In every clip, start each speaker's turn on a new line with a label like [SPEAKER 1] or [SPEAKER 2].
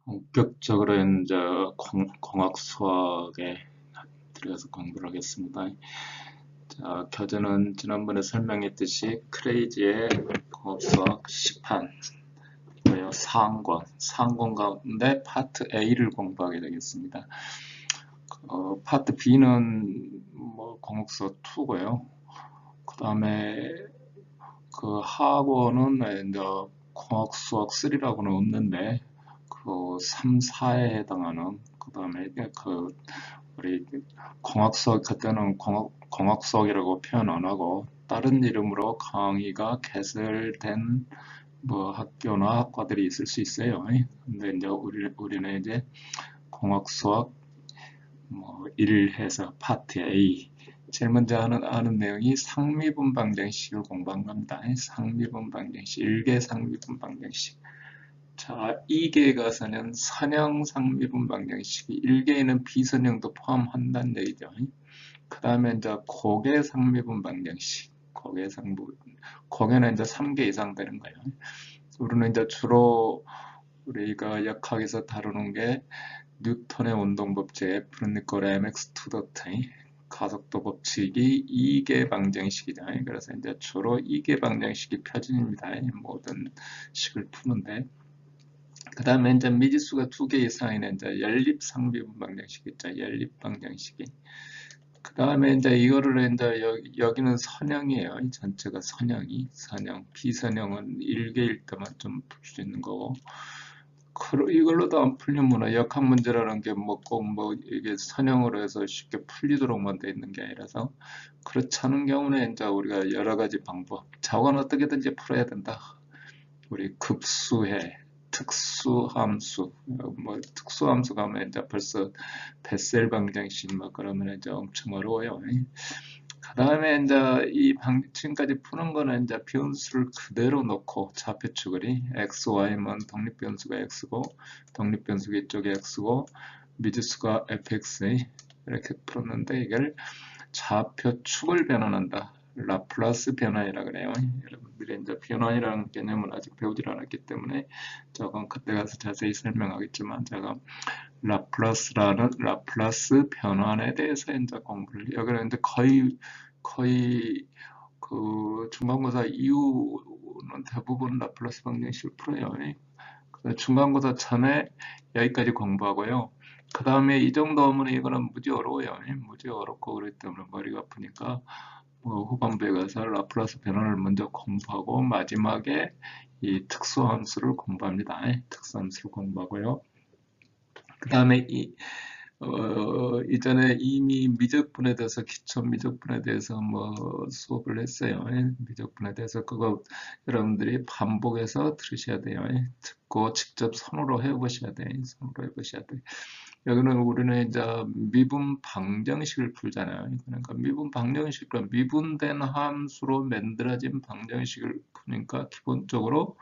[SPEAKER 1] 본격적으로 이제 공학 수학에 들어가서 공부를 하겠습니다. 자, 교재는 지난번에 설명했듯이 크레이지의 공학 수학 시판 상권 가운데 파트 A를 공부하게 되겠습니다. 파트 B는 뭐 공학 수학 2고요. 그 다음에 그 하원은 이제 공학 수학 3라고는 없는데 그 3, 4에 해당하는 그 다음에 그 우리 공학 수학 그때는 공학 수학이라고 표현 안 하고 다른 이름으로 강의가 개설된 뭐 학교나 학과들이 있을 수 있어요. 근데 이제 우리는 이제 공학 수학 뭐 1해서 파트 A 제일 먼저 아는 내용이 상미분 방정식을 공부한 겁니다. 상미분 방정식, 1개 상미분 방정식. 자, 2개에 가서는 선형 상미분 방정식이 1개에는 비선형도 포함한다는 얘기죠. 그 다음에 이제 고개 상미분 방정식, 고개는 이제 3개 이상 되는 거예요. 우리는 이제 주로 우리가 역학에서 다루는 게 뉴턴의 운동법칙, F는 이퀄 mx 투 더트, 가속도 법칙이 2개 방정식이죠. 그래서 이제 주로 2개 방정식이 표준입니다. 모든 식을 푸는데. 그 다음에 이제 미지수가 2개 이상인 이제 연립 상비분 방정식 있죠. 연립 방정식이. 그 다음에 이제 이거를 이제 여기는 선형이에요. 이 전체가 선형, 비선형은 1개일 때만 좀 풀 수 있는 거고. 이걸로도 안 풀리면 역학 문제라는 게 뭐 꼭 뭐 이게 선형으로 해서 쉽게 풀리도록만 돼 있는 게 아니라서 그렇지 않은 경우는 이제 우리가 여러 가지 방법, 자원 어떻게든지 풀어야 된다. 우리 급수해, 특수함수, 뭐 특수함수 가면 이제 벌써 베셀 방정식 뭐 그러면 이제 엄청 어려워요. 그 다음에 이제 지금까지 푸는 거는 이제 변수를 그대로 놓고 좌표 추글이 x, y면 독립변수가 x고 독립변수가 이쪽에 x고 미지수가 fx 이렇게 풀었는데 이걸 좌표 축을 변환한다. 라플라스 변환이라 그래요. 여러분들이 이제 변환이라는 개념을 아직 배우질 않았기 때문에 조금 그때 가서 자세히 설명하겠지만 제가 라플라스 변환에 대해서 이제 공부를 여기는 이제 거의 그 중간고사 이후는 대부분 라플라스 방정식을 풀어요. 중간고사 전에 여기까지 공부하고요. 그 다음에 이 정도 하면 이거는 무지 어려워요. 무지 어렵고 그렇기 때문에 머리가 아프니까 뭐 후반부에 가서 라플라스 변환을 먼저 공부하고 마지막에 이 특수함수를 공부합니다. 특수함수를 공부하고요. 그 다음에 이전에 이미 미적분에 대해서 기초 미적분에 대해서 뭐 수업을 했어요. 미적분에 대해서 그거 여러분들이 반복해서 들으셔야 돼요. 듣고 직접 손으로 해보셔야 돼요. 손으로 해보셔야 돼요. 여기는 우리는 이제 미분 방정식을 풀잖아요. 그러니까 미분 방정식은 미분된 함수로 만들어진 방정식을 푸니까 기본적으로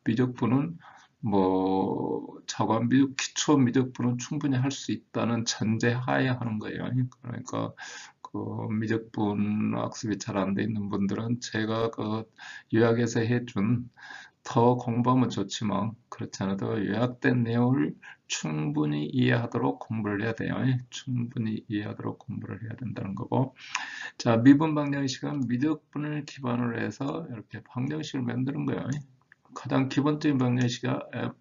[SPEAKER 1] 미적분은 뭐 차관 미적, 기초 미적분은 충분히 할 수 있다는 전제 하에 하는 거예요. 그러니까 그 미적분 학습이 잘 안 돼 있는 분들은 제가 그 요약해서 해준 더 공부하면 좋지만 그렇지 않아도 요약된 내용을 충분히 이해하도록 공부를 해야 돼요. 충분히 이해하도록 공부를 해야 된다는 거고. 자, 미분 방정식은 미적분을 기반으로 해서 이렇게 방정식을 만드는 거예요. 가장 기본적인 방정식이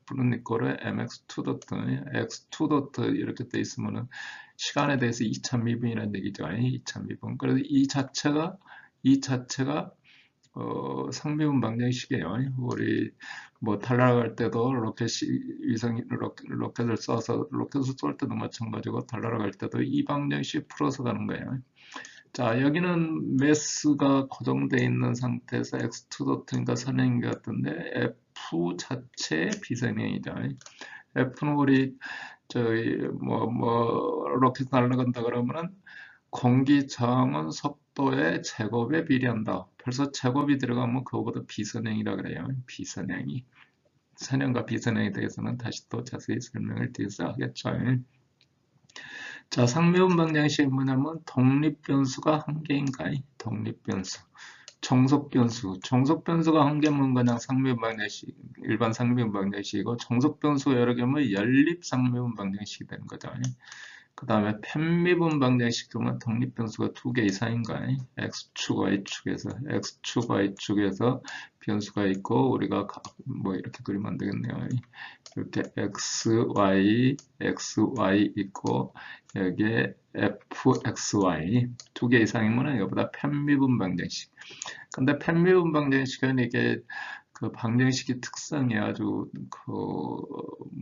[SPEAKER 1] F는 이꼴에 mx2 도트, x2 도트 이렇게 돼 있으면은 시간에 대해서 2차 미분이라는 얘기죠. 2차 미분. 그래서 이 자체가 상미분 방정식이에요. 우리 뭐 달나라갈 때도 로켓을 쏴서 로켓을 쏠 때도 마찬가지고 달나라갈 때도 이 방정식 풀어서 가는 거예요. 자, 여기는 매스가 고정되어 있는 상태에서 x2 도트니까 선행인 것 같은데 f 자체 비선행이죠. f는 우리 저희 로켓 날아간다 그러면은 공기 저항은 속도의 제곱에 비례한다. 벌써 제곱이 들어가면 그거보다 비선행이라 그래요. 비선행이. 선행과 비선행에 대해서는 다시 또 자세히 설명을 뒤에서 하겠죠. 자, 상미분 방정식이 뭐냐면 독립변수가 한 개인가? 독립변수. 정속 변수. 정속 변수가 한 개면 그냥 상미분 방정식, 일반 상미분 방정식이고, 정속 변수가 여러 개면 연립 상미분 방정식이 되는 거죠. 그 다음에 편미분 방정식 그러면 독립 변수가 두 개 이상인 거 아니? x축, y축에서 변수가 있고, 우리가 뭐 이렇게 그리면 안 되겠네요. 이렇게 xy 있고, 여기에 fxy 두 개 이상이면 이거보다 편미분 방정식. 근데 편미분 방정식은 이게 그 방정식의 특성이 아주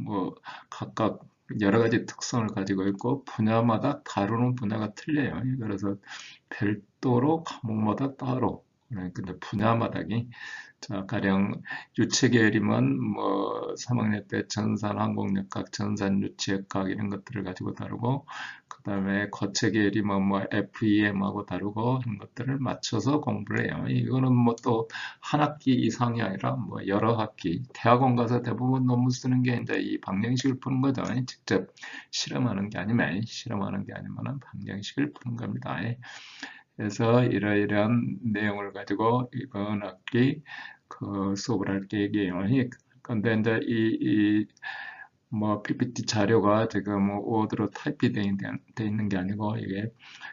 [SPEAKER 1] 뭐 각각 여러 가지 특성을 가지고 있고 분야마다 다루는 분야가 틀려요. 그래서 별도로 과목마다 따로 근데 분야마다기 자, 가령 유체계열이면 뭐 3학년 때 전산 항공역학, 전산 유체역학 이런 것들을 가지고 다루고 그 다음에 거체계열이면 뭐 FEM하고 다루고 이런 것들을 맞춰서 공부를 해요. 이거는 뭐 또 한 학기 이상이 아니라 뭐 여러 학기 대학원 가서 대부분 논문 쓰는 게 이제 이 방정식을 푸는 거죠. 직접 실험하는 게 아니면 방정식을 푸는 겁니다. 그래서 이러이러한 내용을 가지고 이번 학기 그 수업을 할 계획이에요. 근데 이제 뭐 PPT 자료가 지금 뭐 워드로 타입이 돼 있는 게 아니고 이게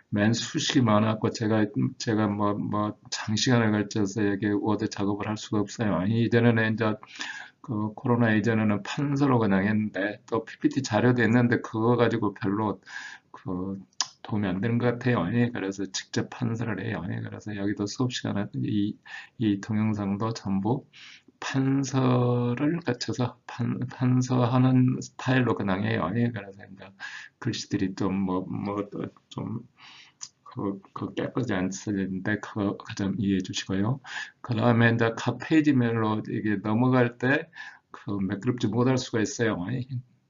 [SPEAKER 1] 맨 수식이 많았고 제가 뭐 장시간을 걸쳐서 여기 워드 작업을 할 수가 없어요. 이전에는 이제 그 코로나 이전에는 판서로 그냥 했는데 또 PPT 자료도 있는데 그거 가지고 별로 그 도움이 안 되는 것 같아요. 그래서 직접 판서를 해요. 그래서 여기도 수업 시간에 이 동영상도 전부 판서를 거쳐서 판서하는 스타일로 그냥 해요. 그래서 이제 글씨들이 좀 깨끗이 안 쓰는데 그거 좀 이해해 주시고요. 그 다음에 이제 각 페이지별로 이게 넘어갈 때 그 매끄럽지 못할 수가 있어요.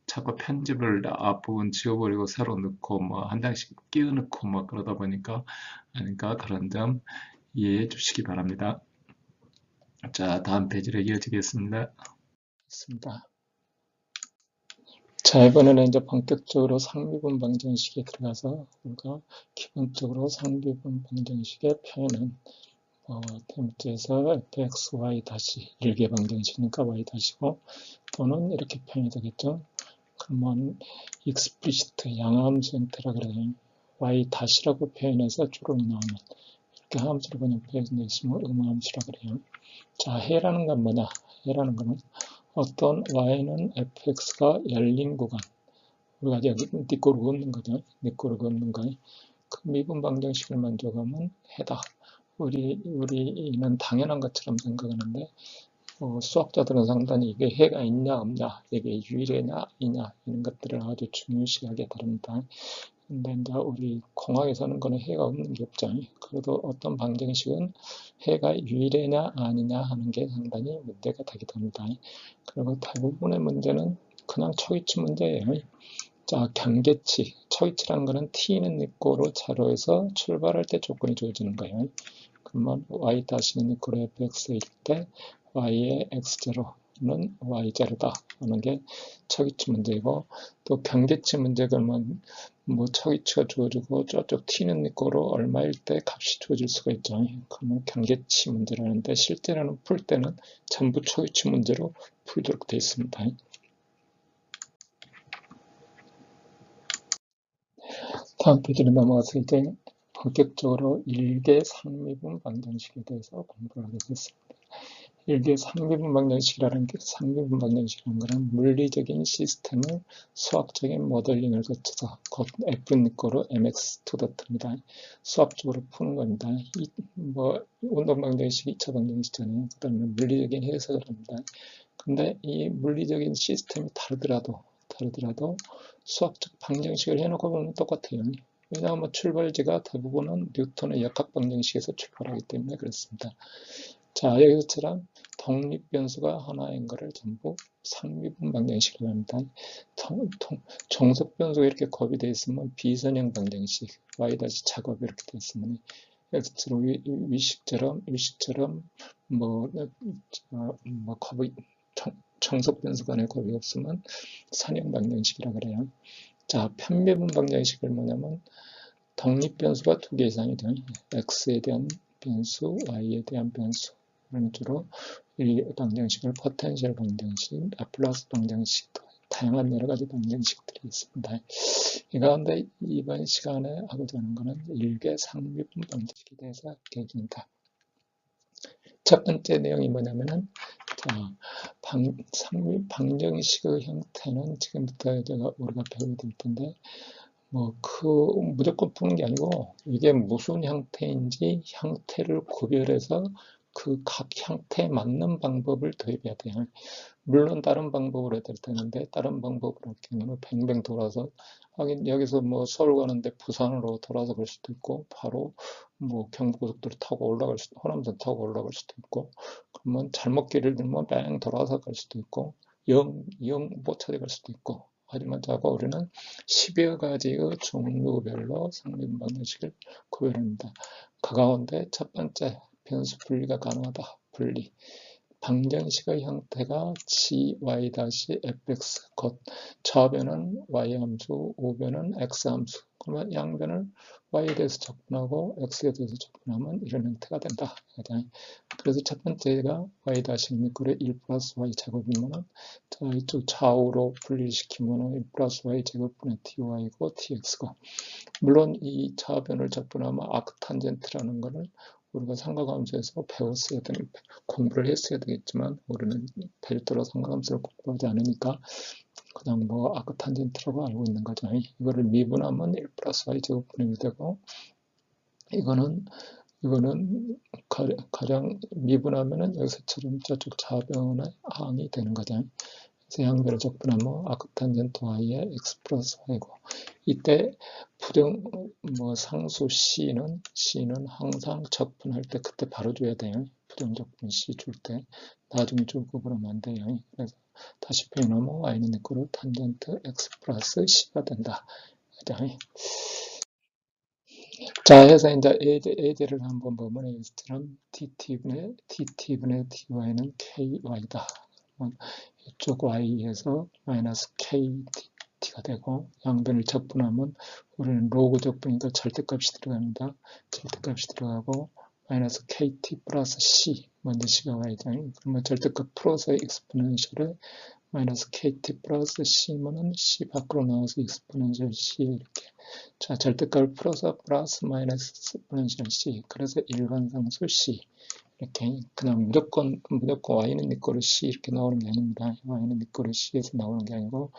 [SPEAKER 1] 자꾸 편집을 앞부분 지워버리고 새로 넣고 뭐 한 장씩 끼워 넣고 뭐 그러다 보니까 그런 점 이해해 주시기 바랍니다. 자, 다음 페이지로 이어지겠습니다. 자, 이번에는 이제 본격적으로 상비분 방정식에 들어가서 우리가 기본적으로 상비분 방정식의 표현은 테마트에서 fx, y 다시 일개 방정식이니까 y 다시고 또는 이렇게 표현이 되겠죠. 그러면 explicit 양함수 형태라 그래요. y 다시라고 표현해서 주로 나오면 이렇게 함수로 그냥 표현되시면 음함수라 그래요. 자, 해라는 건 뭐냐? 해라는 거는 어떤 y는 fx가 열린 구간 우리가 여기 뒷꼬를 긋는 거죠. 뒷꼬를 긋는 거. 그 미분 방정식을 만족하면 해다. 우리는 당연한 것처럼 생각하는데 수학자들은 상당히 이게 해가 있냐 없냐, 이게 유일해냐 아니냐 이런 것들을 아주 중요시하게 다룹니다. 근데 이제 우리 공학에서는 그는 해가 없는 게 없죠. 그래도 어떤 방정식은 해가 유일해냐 아니냐 하는 게 상당히 문제가 되기도 합니다. 그리고 대부분의 문제는 그냥 초이치 문제예요. 자, 경계치. 초이치라는 거는 t는 니꼬로 자료에서 출발할 때 조건이 주어지는 거예요. 그러면 y 다시는 니꼬로 fx일 때 y의 x0는 y0다 하는 게 초기치 문제이고 또 경계치 문제 그러면 뭐 초기치가 주어지고 저쪽 t는 니꼬로 얼마일 때 값이 주어질 수가 있죠. 그러면 경계치 문제라는데 실제로는 풀 때는 전부 초기치 문제로 풀도록 되어 있습니다. 다음 페이지로 넘어가서 이제 본격적으로 일개 상미분 방정식에 대해서 공부를 하게 됐습니다. 일개 상미분 방정식이라는 게 상미분 방정식이라는 것은 물리적인 시스템을 수학적인 모델링을 거쳐서 곧 F니꼬로 mx 투더트입니다. 수학적으로 푸는 겁니다. 운동 방정식 2차 방정식이잖아요. 그 다음에 물리적인 해석을 합니다. 근데 이 물리적인 시스템이 다르더라도 수학적 방정식을 해놓고 보면 똑같아요. 왜냐하면 출발지가 대부분은 뉴턴의 역학 방정식에서 출발하기 때문에 그렇습니다. 자, 여기서처럼 독립변수가 하나인 것을 전부 상미분 방정식이라고 합니다. 정석변수가 이렇게 곱이 되어 있으면 비선형 방정식, y 다시 작업이 이렇게 되어 있으면 여기처럼 위식처럼 곱이 정석 변수 간에 곱이 없으면 선형 방정식이라 그래요. 자, 편미분 방정식은 뭐냐면 독립 변수가 두 개 이상이 되면 x에 대한
[SPEAKER 2] 변수, y에 대한 변수. 이런 주로 이 방정식을 포텐셜 방정식, 라플라스 방정식, 다양한 여러 가지 방정식들이 있습니다. 이 가운데 이번 시간에 하고자 하는 것은 일개 상미분 방정식에 대해서 얘기합니다. 첫 번째 내용이 뭐냐면은, 자, 방정식의 형태는 지금부터 우리가 배우게 될 텐데, 무조건 푸는 게 아니고, 이게 무슨 형태인지 형태를 구별해서 그 각 형태에 맞는 방법을 도입해야 돼요. 물론 다른 방법으로 해야 될 텐데, 다른 방법으로 할 경우는 뱅뱅 돌아서, 하긴 여기서 서울 가는데 부산으로 돌아서 갈 수도 있고, 바로 경부고속도로 타고 호남선 타고 올라갈 수도 있고, 그러면 잘못 길을 들면 뺑 돌아서 갈 수도 있고, 영 못 찾아갈 수도 있고, 하지만 자고 우리는 10여 가지의 종류별로 상미분 방정식을 구별합니다. 그 가운데 첫 번째, 변수 분리가 가능하다. 분리. 방정식의 형태가 gy-fx, 곧 좌변은 y함수, 우변은 x함수. 그러면 양변을 y에 대해서 적분하고 x에 대해서 적분하면 이런 형태가 된다. 그래서 첫 번째가 y-미꾸의 1 플러스 y 제곱이면은, 자, 이쪽 좌우로 분리시키면은 1 플러스 y 제곱분의 ty고 tx고, 물론 이 좌변을 적분하면 아크탄젠트라는 것을 우리가 삼각함수에서 공부를 했어야 되겠지만, 우리는 별도로 삼각함수를 공부하지 않으니까 그냥 아크탄젠트라고 알고 있는 거죠. 이거를 미분하면 1 플러스 y 제곱분이 되고, 이거는 가장 미분하면은 여기서처럼 저쪽 좌변의 항이 되는 거죠. 그래서 양변을 적분하면 아크탄젠트 y의 x 플러스 y고, 이때 상수 C는 항상 적분할 때 그때 바로 줘야 돼요. 부정적분 C 줄 때 나중에 주고 그러면 안 돼요. 그래서 다시 표현하면 y는 이꼴로 탄젠트 x 플러스 C가 된다. 자, 해서 이제 예제를 한번 보면 이처럼 dt분의 dy는 ky다. 이쪽 y에서 마이너스 kt가 되고, 양변을 적분하면 우리는 로그 적분이니까 절대값이 들어갑니다. 절대값이 들어가고 마이너스 kt 플러스 c, 먼저 c가 y잖아요. 그러면 절대값 풀어서 익스포넨셜에 마이너스 kt 플러스 c면은 c 밖으로 나와서 익스포넨셜 c 이렇게. 자, 절대값을 풀어서 플러스 마이너스 익스포넨셜 c. 그래서 일반상수 c. 이렇게 그냥 무조건 y는 니꼬르 c 이렇게 나오는 게 아닙니다. y는 니꼬르 c에서 나오는 게 아니고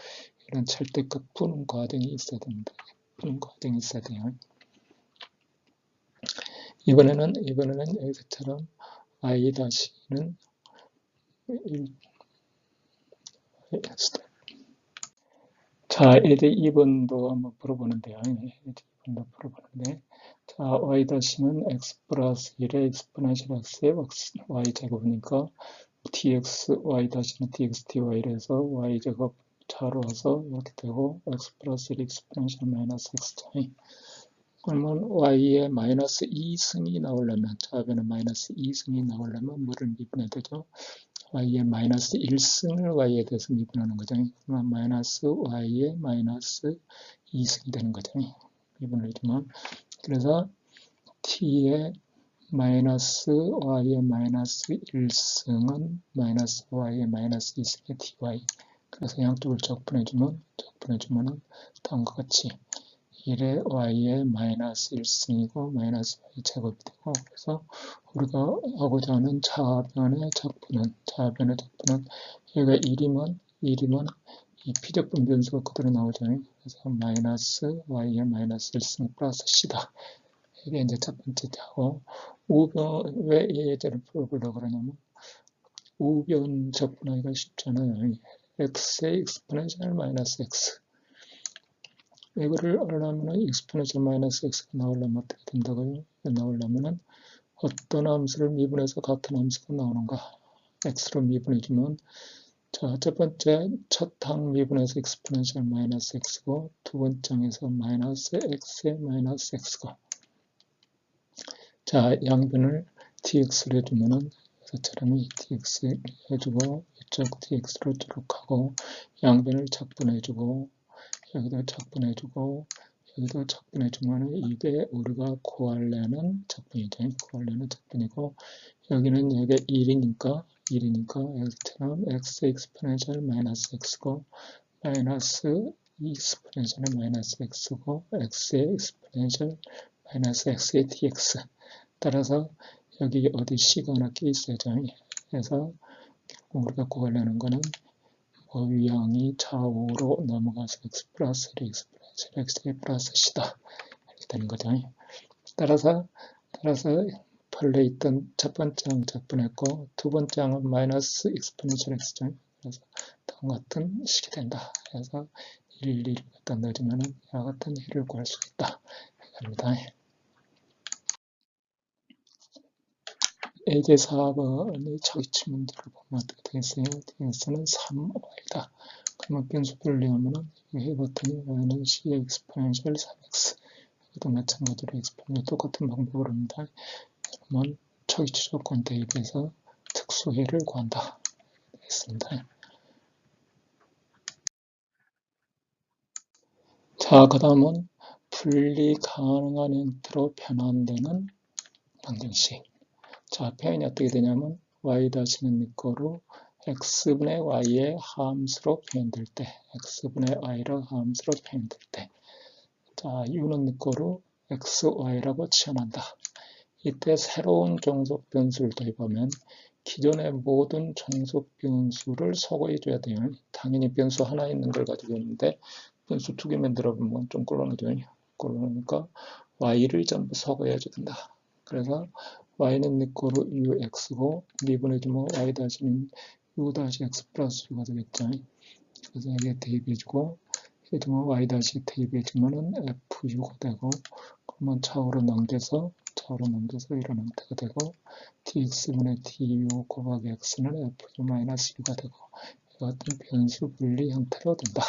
[SPEAKER 2] 이런 절대값 푸는 과정이 있어야 됩니다. 푸는 과정이 있어야 돼요. 이번에는 여기서처럼 y-는 자, 이제 2번도 한번 풀어보는데요. 자, y-는 x 플러스 1의 익스포넨셜 x의 y 제곱이니까 dx, y-는 dx, dy에서 y 제곱 좌로 와서 이렇게 되고 x 플러스 1 익스포넨셜 마이너스 x잖아요. 그러면 y에 마이너스 2승이 나오려면, 좌변에 마이너스 2승이 나오려면 뭐를 미분해야 되죠? y에 마이너스 1승을 y에 대해서 미분하는 거죠. 그러면 마이너스 y에 마이너스 2승이 되는 거죠. 미분을 해주면. 그래서 t에 마이너스 y의 마이너스 1승은 마이너스 y의 마이너스 2승의 dy. 그래서 양쪽을 적분해주면은 다음과 같이 1의 y의 마이너스 1승이고 마이너스 y 제곱이 되고, 그래서 우리가 하고자 하는 좌변의 적분은 여기가 1이면 이 피적분 변수가 그대로 나오잖아요. 그래서 마이너스 y의 마이너스 1승 플러스 c다. 이게 이제 첫 번째고, 우변, 왜 이 예제를 풀어보려고 그러냐면, 우변 적분하기가 쉽잖아요. x의 익스포넨셜 마이너스 x. 이거를 하려면 익스포넨셜 마이너스 x가 나오려면 어떻게 된다고요? 나오려면은 어떤 함수를 미분해서 같은 함수가 나오는가? x로 미분해주면, 자, 첫 번째 첫 항 미분해서 익스포넨셜 마이너스 x고, 두 번째 항에서 마이너스 x의 마이너스 x고, 자, 양변을 dx로 해주면은 저처럼 dx 해주고, 이쪽 dx로 쭉 하고, 양변을 적분해주고, 여기다 적분해주고, 여기도 적분해주면 이게 우리가 구하려는 적분이죠. 구하려는 적분이고 여기는 여기 1이니까 여기처럼 x exponential 마이너스 x고 마이너스 exponential 마이너스 x고 x의 exponential 마이너스 x의 dx 따라서 여기 어디 c가 하나 끼 있어야죠. 그래서 우리가 구하려는 거는 위항이 좌우로 넘어가서 x 플러스 1 x 플러스 1 x 플러스 c다 이렇게 되는 거죠. 따라서 본래 있던 첫 번째 항 적분했고 두 번째 항은 마이너스 exponential x죠. 그래서 다음 같은 식이 된다. 그래서 1, 2를 갖다 넣어주면 이와 같은 해를 구할 수 있다. 합니다. 예제 4번의 저기치 문제를 보면 어떻게 되겠어요? dx는 3y다. 그러면 변수 분리하면 해봤더니 y는 c exponential 3x 이것도 마찬가지로 exponential 똑같은 방법으로 합니다. 그러면 저기치 조건 대입해서 특수해를 구한다. 되겠습니다. 자, 그 다음은 분리 가능한 형태로 변환되는 방정식. 자, 표현이 어떻게 되냐면 y-는 니꺼로 x분의 y의 함수로 표현될 때, x분의 y로 함수로 표현될 때, 자, u는 니꺼로 xy라고 치환한다. 이때 새로운 종속 변수를 도입하면 기존의 모든 종속 변수를 소거해줘야 돼요. 당연히 변수 하나 있는 걸 가지고 있는데 변수 두 개 만들어보면 좀 곤란하죠. 곤란하니까 y를 전부 소거해줘야 된다. 그래서 y는 니꺼로 ux고 미분해주면 y-는 u-x 플러스 u가 되겠죠. 그래서 여기에 대입해주고 해주면 y- 대입해주면 fu가 되고 그러면 좌우로 넘겨서 이런 형태가 되고 dx분의 du 곱하기 x는 fu-u가 되고 이것은 변수 분리 형태로 된다.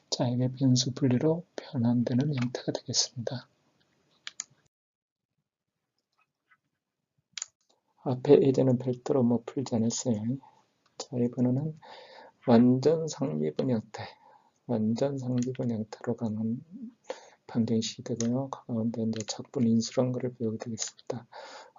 [SPEAKER 2] 자, 이게 변수 분리로 변환되는 형태가 되겠습니다. 앞에 예제는 별도로 풀지 않았어요. 자, 이번에는 완전 상미분 형태로 가는 방정식이 되고요. 가운데 이제 적분 인수란 것을 배우게 되겠습니다.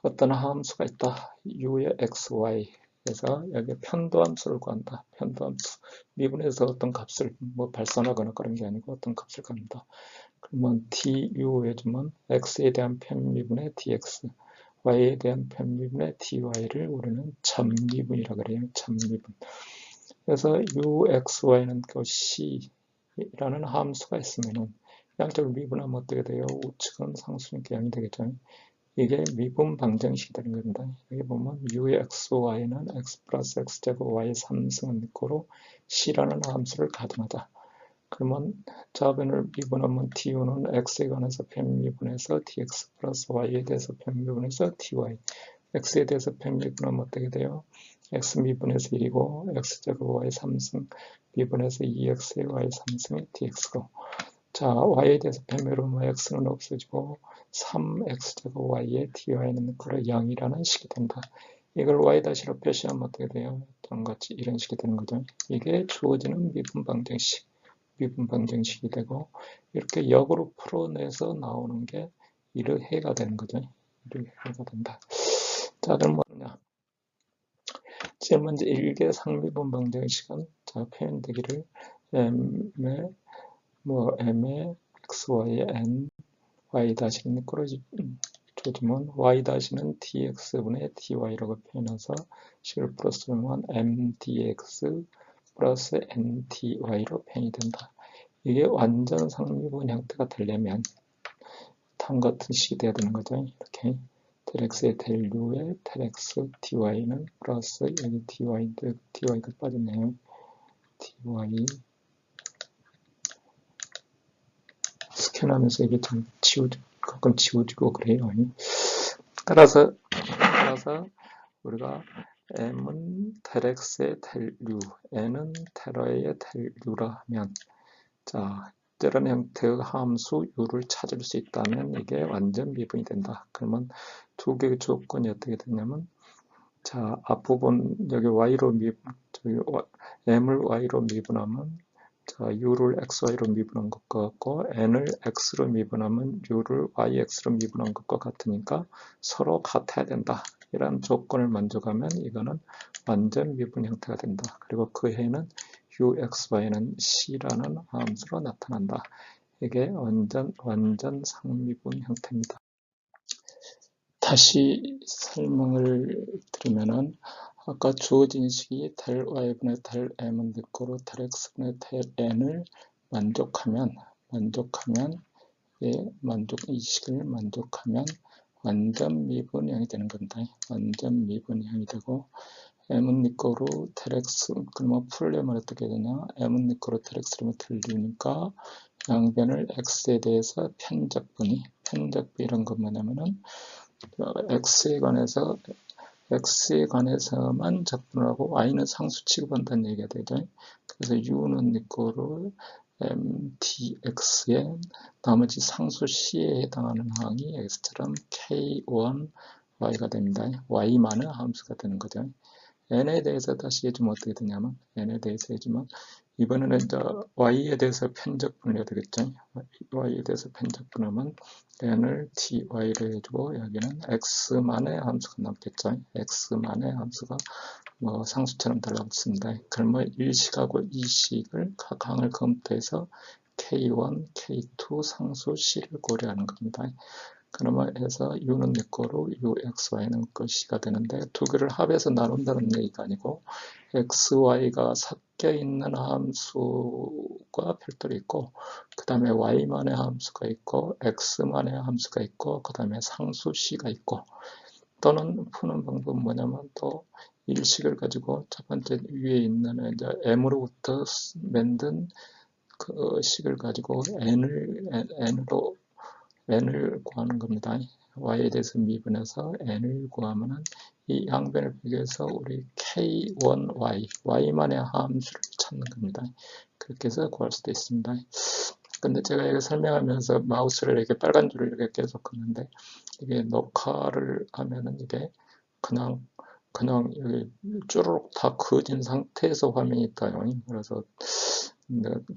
[SPEAKER 2] 어떤 함수가 있다. u의 xy. 그래서 여기 편도함수를 구한다. 편도함수. 미분에서 어떤 값을 발산하거나 그런 게 아니고 어떤 값을 갑니다. 그러면 du 해주면 x에 대한 편미분의 dx, y에 대한 편미분의 dy를 우리는 점미분이라고 그래요. 점미분. 그래서 uxy는 그 c라는 함수가 있으면은 양쪽을 미분하면 어떻게 돼요? 우측은 상수니까 0이 되겠죠. 이게 미분 방정식이 되는 겁니다. 여기 보면 u의 xy는 x 플러스 x제곱 y 3승은 니꺼로 c라는 함수를 가정하다. 그러면 좌변을 미분하면 du는 x에 관해서 편미분해서 dx 플러스 y에 대해서 편미분해서 dy. x에 대해서 편미분하면 어떻게 돼요? x 미분해서 1이고 x제곱 y 3승 미분해서 2x의 y 3승의 dx고 자, y에 대해서 편미분하면 x는 없어지고 3x제곱 y의 dy는 그래 0이라는 식이 된다. 이걸 y-로 표시하면 어떻게 돼요? 똑같이 이런 식이 되는 거죠. 이게 주어지는 미분 방정식이 되고 이렇게 역으로 풀어내서 나오는 게 일의해가 되는 거죠. 일의해가 된다. 자, 그럼 뭐냐? 제일 먼저 일개 상미분 방정식은 자, 표현되기를 m의 xy의 n y-는 끌어주면 y-는 dx분의 dy라고 표현해서 식을 풀었으면 mdx 플러스 ndy로 표현이 된다. 이게 완전 상미분 형태가 되려면 다음 같은 식이 돼야 되는 거죠. 이렇게 del x의 del u의 del x dy는 플러스 여기 dy가 빠졌네요. dy 스캔하면서 이게 좀 가끔 지워지고 그래요. 따라서 우리가 m은 del x의 del u, n은 del del u라 하면 자, 이런 형태의 함수 u를 찾을 수 있다면 이게 완전 미분이 된다. 그러면 두 개의 조건이 어떻게 되냐면 자, 앞부분 여기 y로 m을 y로 미분하면 자, u를 xy로 미분한 것과 같고 n을 x로 미분하면 u를 yx로 미분한 것과 같으니까 서로 같아야 된다. 이런 조건을 만족하면 이거는 완전 미분 형태가 된다. 그리고 그 해는 uxy는 c라는 함수로 나타난다. 이게 완전 상미분 형태입니다. 다시 설명을 드리면은 아까 주어진 식이 델 y분의 델 m은 늦고로 델 x분의 델 n을 만족하면 이 식을 만족하면 완전 미분형이 되는 겁니다. 완전 미분형이 되고 m은 니꺼로 델 x 그러면 풀려면 어떻게 되냐? m은 니꺼로 델 x라면 들리니까 양변을 x에 대해서 편적분 이런 건 뭐냐면은 x에 관해서만 적분을 하고 y는 상수 취급한다는 얘기가 되죠. 그래서 u는 니꺼로 dx에 나머지 상수 c에 해당하는 항이 x처럼 k1 y가 됩니다. y만의 함수가 되는 거죠. n에 대해서 다시 해주면 어떻게 되냐면 n에 대해서 해주면 이번에는 이제 y에 대해서 편적분을 해야 되겠죠. y에 대해서 편적분하면 n을 ty로 해주고 여기는 x만의 함수가 남겠죠. x만의 함수가 뭐 상수처럼 달라붙습니다. 그러면 1식하고 2식을 각 항을 검토해서 k1, k2 상수 c를 고려하는 겁니다. 그러면 해서 u는 내 거로 uxy는 것이가 되는데 두 개를 합해서 나눈다는 얘기가 아니고 xy가 섞여 있는 함수가 별도로 있고 그 다음에 y만의 함수가 있고 x만의 함수가 있고 그 다음에 상수 c가 있고 또는 푸는 방법은 뭐냐면 또 일식을 가지고 첫 번째 위에 있는 이제 m으로부터 만든 그 식을 가지고 n을 구하는 겁니다. y에 대해서 미분해서 n을 구하면은 이 양변을 비교해서 우리 k1y, y만의 함수를 찾는 겁니다. 그렇게 해서 구할 수도 있습니다. 근데 제가 이거 설명하면서 마우스를 이렇게 빨간 줄을 이렇게 계속 긋는데 이게 녹화를 하면은 이게 그냥 여기 쭈루룩 다 그어진 상태에서 화면이 떠요. 그래서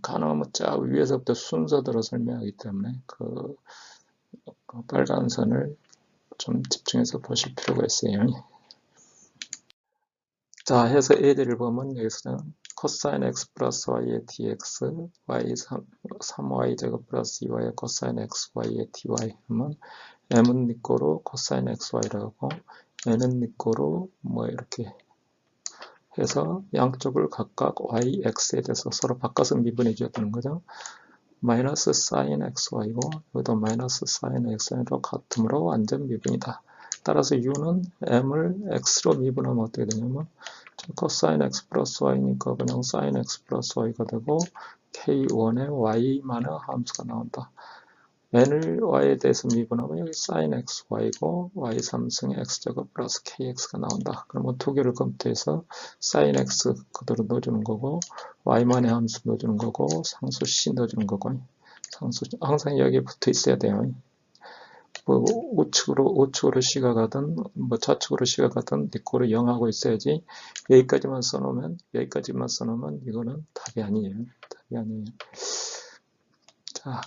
[SPEAKER 2] 가능하면 쫙 위에서부터 순서대로 설명하기 때문에 그 빨간 선을 좀 집중해서 보실 필요가 있어요. 자, 해서 예제를 보면 여기서는 코사인 x 플러스 y의 dx, y 3y 제곱 플러스 2y의 코사인 xy의 dy 하면 m은 니꼬로 코사인 xy라고 n은 니꼬로 뭐 이렇게 해서 양쪽을 각각 y, x에 대해서 서로 바꿔서 미분해 주었다는 거죠. 마이너스 사인 xy고 여기도 마이너스 사인 xy로 같으므로 완전 미분이다. 따라서 u는 m을 x로 미분하면 어떻게 되냐면 코사인 x 플러스 y니까 그냥 사인 x 플러스 y가 되고 k1의 y만의 함수가 나온다. n을 y에 대해서 미분하면 여기 사인 xy고 y3승의 x제곱 플러스 kx가 나온다. 그러면 두 개를 검토해서 사인 x 그대로 넣어주는 거고 y만의 함수 넣어주는 거고 상수 c 넣어주는 거고 상수 항상 여기에 붙어 있어야 돼요. 뭐 우측으로 c가 가든 뭐 좌측으로 c가 가든 니꼬로 0하고 있어야지 여기까지만 써놓으면 이거는 답이 아니에요. 자,